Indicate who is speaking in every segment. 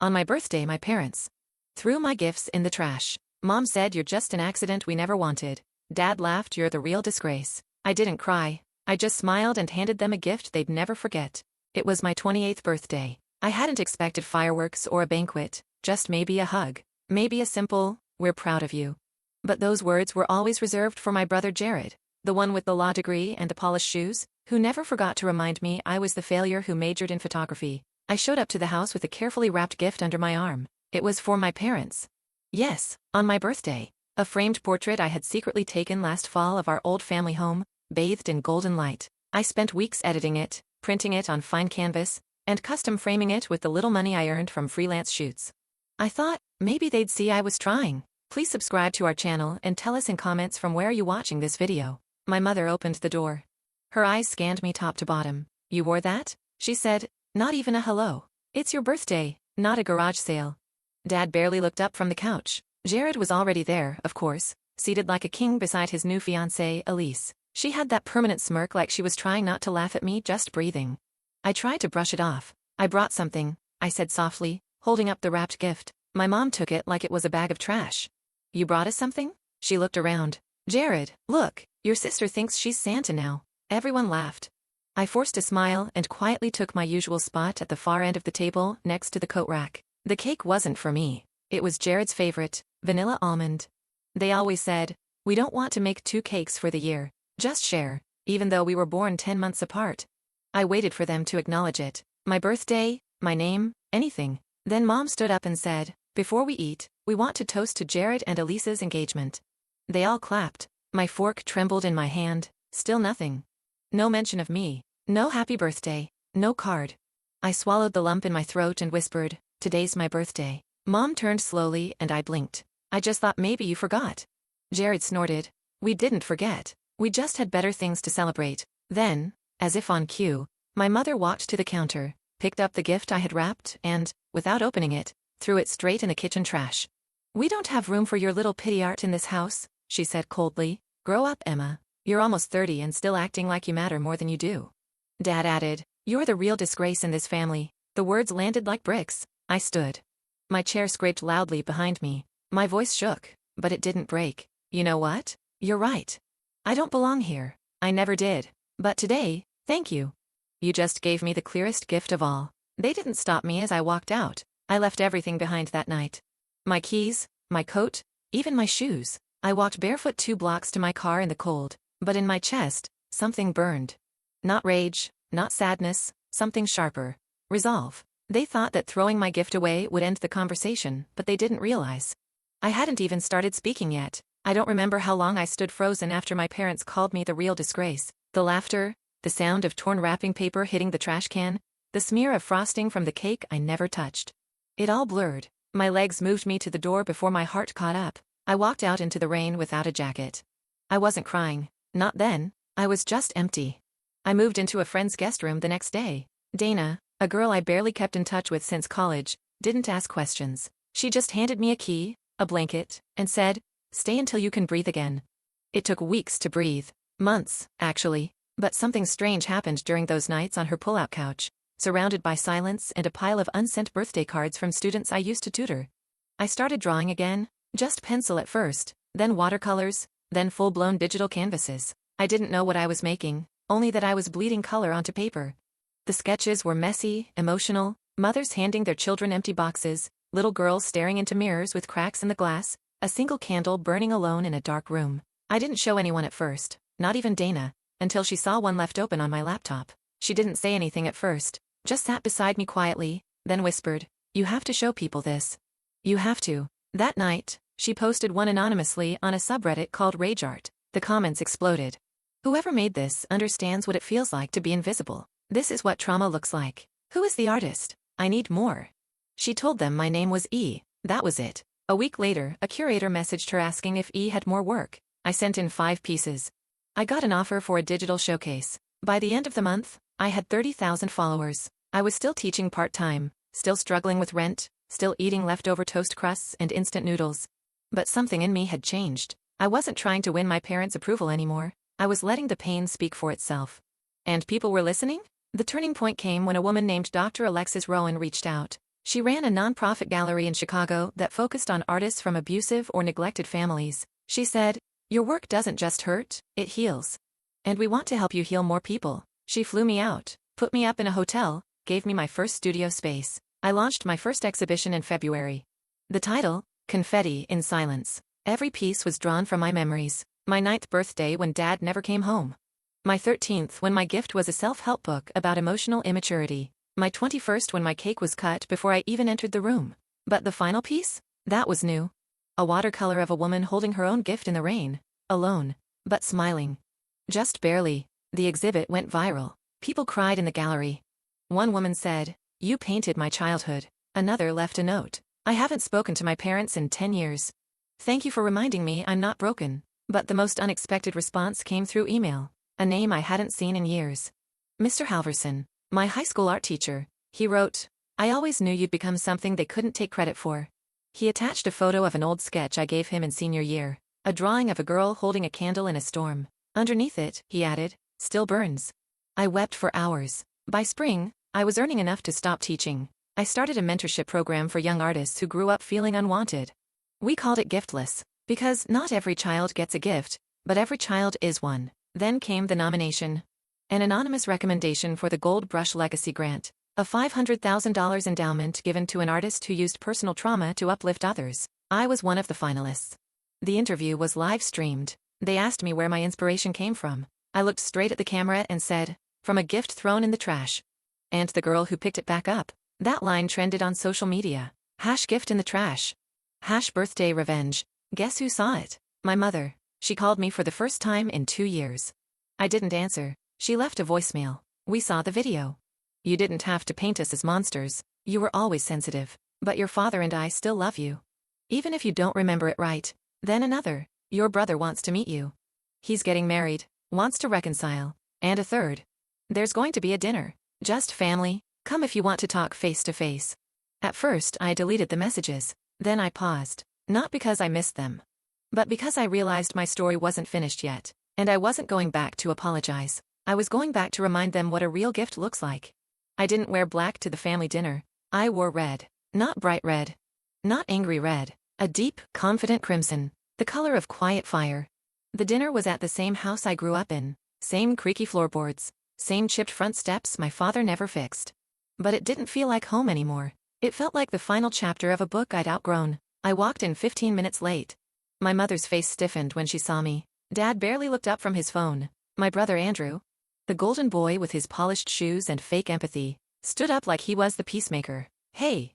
Speaker 1: On my birthday, my parents threw my gifts in the trash. Mom said, "You're just an accident we never wanted." Dad laughed, "You're the real disgrace." I didn't cry. I just smiled and handed them a gift they'd never forget. It was my 28th birthday. I hadn't expected fireworks or a banquet, just maybe a hug. Maybe a simple, "We're proud of you." But those words were always reserved for my brother Jared, the one with the law degree and the polished shoes, who never forgot to remind me I was the failure who majored in photography. I showed up to the house with a carefully wrapped gift under my arm. It was for my parents. Yes, on my birthday. A framed portrait I had secretly taken last fall of our old family home, bathed in golden light. I spent weeks editing it, printing it on fine canvas, and custom framing it with the little money I earned from freelance shoots. I thought, maybe they'd see I was trying. Please subscribe to our channel and tell us in comments from where you're watching this video. My mother opened the door. Her eyes scanned me top to bottom. "You wore that?" she said, "Not even a hello. It's your birthday, not a garage sale." Dad barely looked up from the couch. Jared was already there, of course, seated like a king beside his new fiancée, Elise. She had that permanent smirk like she was trying not to laugh at me just breathing. I tried to brush it off. "I brought something," I said softly, holding up the wrapped gift. My mom took it like it was a bag of trash. "You brought us something?" She looked around. "Jared, look, your sister thinks she's Santa now." Everyone laughed. I forced a smile and quietly took my usual spot at the far end of the table next to the coat rack. The cake wasn't for me. It was Jared's favorite, vanilla almond. They always said, "We don't want to make 2 cakes for the year. Just share," even though we were born 10 months apart. I waited for them to acknowledge it. My birthday, my name, anything. Then Mom stood up and said, "Before we eat, we want to toast to Jared and Elise's engagement." They all clapped. My fork trembled in my hand. Still nothing. No mention of me. No happy birthday. No card. I swallowed the lump in my throat and whispered, "Today's my birthday." Mom turned slowly and I blinked. "I just thought maybe you forgot." Jared snorted. "We didn't forget. We just had better things to celebrate." Then, as if on cue, my mother walked to the counter, picked up the gift I had wrapped and, without opening it, threw it straight in the kitchen trash. "We don't have room for your little pity art in this house," she said coldly. "Grow up, Emma. You're almost 30 and still acting like you matter more than you do." Dad added, "You're the real disgrace in this family." The words landed like bricks. I stood. My chair scraped loudly behind me. My voice shook, but it didn't break. "You know what? You're right. I don't belong here. I never did. But today, thank you. You just gave me the clearest gift of all." They didn't stop me as I walked out. I left everything behind that night. My keys, my coat, even my shoes. I walked barefoot 2 blocks to my car in the cold, but in my chest, something burned. Not rage, not sadness, something sharper. Resolve. They thought that throwing my gift away would end the conversation, but they didn't realize. I hadn't even started speaking yet. I don't remember how long I stood frozen after my parents called me the real disgrace. The laughter, the sound of torn wrapping paper hitting the trash can, the smear of frosting from the cake I never touched. It all blurred. My legs moved me to the door before my heart caught up. I walked out into the rain without a jacket. I wasn't crying. Not then. I was just empty. I moved into a friend's guest room the next day. Dana, a girl I barely kept in touch with since college, didn't ask questions. She just handed me a key, a blanket, and said, "Stay until you can breathe again." It took weeks to breathe. Months, actually. But something strange happened during those nights on her pull-out couch, surrounded by silence and a pile of unsent birthday cards from students I used to tutor. I started drawing again, just pencil at first, then watercolors, then full-blown digital canvases. I didn't know what I was making, only that I was bleeding color onto paper. The sketches were messy, emotional, mothers handing their children empty boxes, little girls staring into mirrors with cracks in the glass, a single candle burning alone in a dark room. I didn't show anyone at first, not even Dana, until she saw one left open on my laptop. She didn't say anything at first, just sat beside me quietly, then whispered, "You have to show people this. You have to." That night, she posted one anonymously on a subreddit called Rage Art. The comments exploded. "Whoever made this understands what it feels like to be invisible. This is what trauma looks like. Who is the artist? I need more." She told them my name was E. That was it. A week later, a curator messaged her asking if E had more work. I sent in 5 pieces. I got an offer for a digital showcase. By the end of the month, I had 30,000 followers. I was still teaching part-time, still struggling with rent, still eating leftover toast crusts and instant noodles. But something in me had changed. I wasn't trying to win my parents' approval anymore. I was letting the pain speak for itself. And people were listening? The turning point came when a woman named Dr. Alexis Rowan reached out. She ran a nonprofit gallery in Chicago that focused on artists from abusive or neglected families. She said, "Your work doesn't just hurt, it heals. And we want to help you heal more people." She flew me out, put me up in a hotel, gave me my first studio space. I launched my first exhibition in February. The title, Confetti in Silence. Every piece was drawn from my memories. My 9th birthday when Dad never came home. My 13th when my gift was a self-help book about emotional immaturity. My 21st when my cake was cut before I even entered the room. But the final piece? That was new. A watercolor of a woman holding her own gift in the rain. Alone. But smiling. Just barely. The exhibit went viral. People cried in the gallery. One woman said, "You painted my childhood." Another left a note. "I haven't spoken to my parents in 10 years. Thank you for reminding me I'm not broken." But the most unexpected response came through email. A name I hadn't seen in years. Mr. Halverson, my high school art teacher. He wrote, "I always knew you'd become something they couldn't take credit for." He attached a photo of an old sketch I gave him in senior year, a drawing of a girl holding a candle in a storm. Underneath it, he added, "Still burns." I wept for hours. By spring, I was earning enough to stop teaching. I started a mentorship program for young artists who grew up feeling unwanted. We called it Giftless, because not every child gets a gift, but every child is one. Then came the nomination. An anonymous recommendation for the Gold Brush Legacy Grant, a $500,000 endowment given to an artist who used personal trauma to uplift others. I was one of the finalists. The interview was live-streamed. They asked me where my inspiration came from. I looked straight at the camera and said, "From a gift thrown in the trash." And the girl who picked it back up. That line trended on social media. #gift in the trash. #birthday revenge. Guess who saw it? My mother. She called me for the first time in 2 years. I didn't answer. She left a voicemail. "We saw the video. You didn't have to paint us as monsters. You were always sensitive. But your father and I still love you. Even if you don't remember it right." Then another. "Your brother wants to meet you. He's getting married, wants to reconcile." And a third. "There's going to be a dinner. Just family. Come if you want to talk face to face." At first I deleted the messages. Then I paused. Not because I missed them, but because I realized my story wasn't finished yet. And I wasn't going back to apologize. I was going back to remind them what a real gift looks like. I didn't wear black to the family dinner. I wore red. Not bright red. Not angry red. A deep, confident crimson. The color of quiet fire. The dinner was at the same house I grew up in. Same creaky floorboards. Same chipped front steps my father never fixed. But it didn't feel like home anymore. It felt like the final chapter of a book I'd outgrown. I walked in 15 minutes late. My mother's face stiffened when she saw me. Dad barely looked up from his phone. My brother Andrew, the golden boy with his polished shoes and fake empathy, stood up like he was the peacemaker. Hey,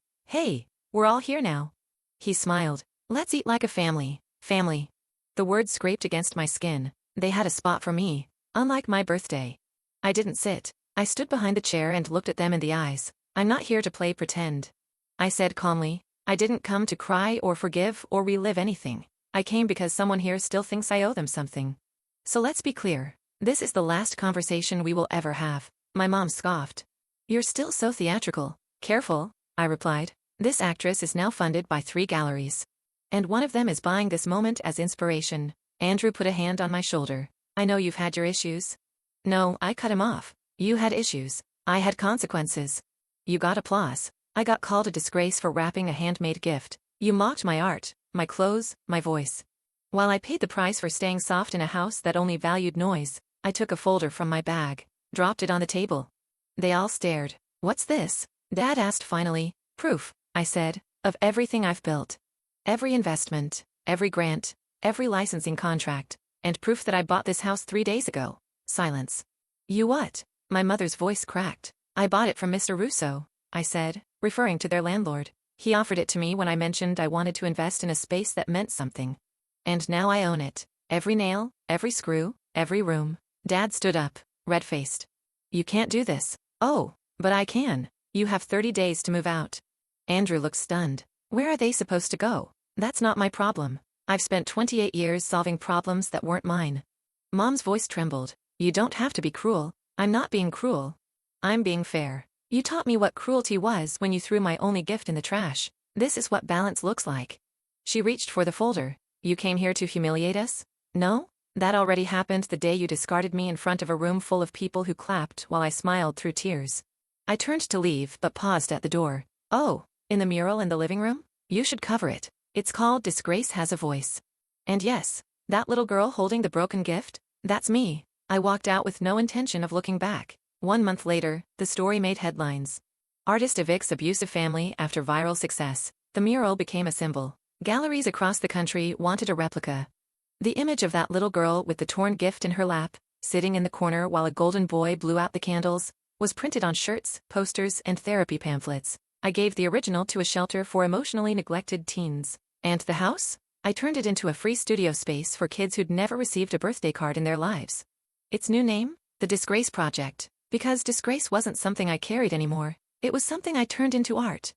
Speaker 1: we're all here now." He smiled. "Let's eat like a family. Family." The words scraped against my skin. They had a spot for me. Unlike my birthday. I didn't sit. I stood behind the chair and looked at them in the eyes. "I'm not here to play pretend." I said calmly. "I didn't come to cry or forgive or relive anything. I came because someone here still thinks I owe them something. So let's be clear. This is the last conversation we will ever have." My mom scoffed. "You're still so theatrical." "Careful," I replied. "This actress is now funded by 3 galleries. And one of them is buying this moment as inspiration." Andrew put a hand on my shoulder. "I know you've had your issues." "No," I cut him off. "You had issues. I had consequences. You got applause. I got called a disgrace for wrapping a handmade gift. You mocked my art, my clothes, my voice. While I paid the price for staying soft in a house that only valued noise, I took a folder from my bag, dropped it on the table. They all stared. "What's this?" Dad asked finally. "Proof," I said, "of everything I've built. Every investment, every grant, every licensing contract, and proof that I bought this house 3 days ago." Silence. "You what?" My mother's voice cracked. "I bought it from Mr. Russo," I said, referring to their landlord. "He offered it to me when I mentioned I wanted to invest in a space that meant something. And now I own it. Every nail, every screw, every room." Dad stood up, red-faced. "You can't do this." "Oh, but I can. You have 30 days to move out." Andrew looked stunned. "Where are they supposed to go?" "That's not my problem. I've spent 28 years solving problems that weren't mine." Mom's voice trembled. "You don't have to be cruel." "I'm not being cruel. I'm being fair. You taught me what cruelty was when you threw my only gift in the trash. This is what balance looks like." She reached for the folder. "You came here to humiliate us?" "No? That already happened the day you discarded me in front of a room full of people who clapped while I smiled through tears." I turned to leave but paused at the door. "Oh, In the mural in the living room? You should cover it. It's called Disgrace Has a Voice. And yes, that little girl holding the broken gift? That's me. I walked out with no intention of looking back. 1 month later, the story made headlines. Artist evicts abusive family after viral success. The mural became a symbol. Galleries across the country wanted a replica. The image of that little girl with the torn gift in her lap, sitting in the corner while a golden boy blew out the candles, was printed on shirts, posters, and therapy pamphlets. I gave the original to a shelter for emotionally neglected teens. And the house? I turned it into a free studio space for kids who'd never received a birthday card in their lives. Its new name? The Disgrace Project. Because disgrace wasn't something I carried anymore. It was something I turned into art.